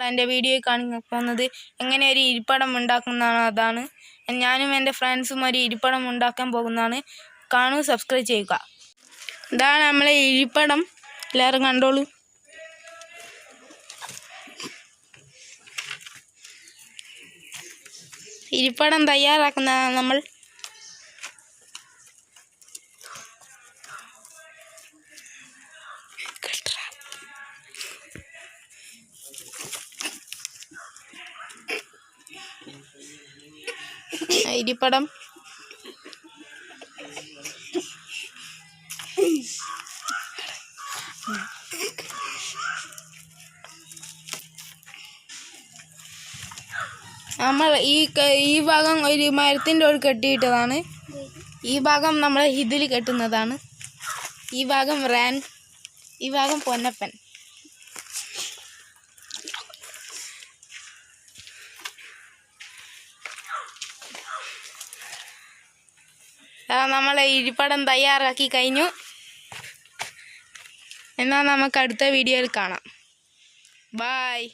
എൻ്റെ വീഡിയോയിൽ കാണിക്കാൻ പോകുന്നത് എങ്ങനെ ഒരു ഇരിപ്പിടം ഉണ്ടാക്കുന്നതാണ്. അതാണ് ഞാനും എൻ്റെ ഫ്രണ്ട്സും ഒരു ഇരിപ്പിടം ഉണ്ടാക്കാൻ പോകുന്നതാണ്. കാണൂ, സബ്സ്ക്രൈബ് ചെയ്യുക. ഇതാണ് നമ്മളെ ഇരിപ്പിടം, എല്ലാവരും കണ്ടോളൂ. ഇരിപ്പിടം തയ്യാറാക്കുന്നതാണ് നമ്മൾ. ഇരിപ്പിടം നമ്മൾ ഈ ഭാഗം ഒരു മരത്തിൻ്റെ ഒരു കെട്ടിയിട്ടതാണ്. ഈ ഭാഗം നമ്മൾ ഇതിൽ കെട്ടുന്നതാണ്. ഈ ഭാഗം റാൻ, ഈ ഭാഗം പൊന്നപ്പൻ. നമ്മളെ ഇരിപ്പിടം തയ്യാറാക്കി കഴിഞ്ഞു. എന്നാൽ നമുക്ക് അടുത്ത വീഡിയോയിൽ കാണാം. ബായ്.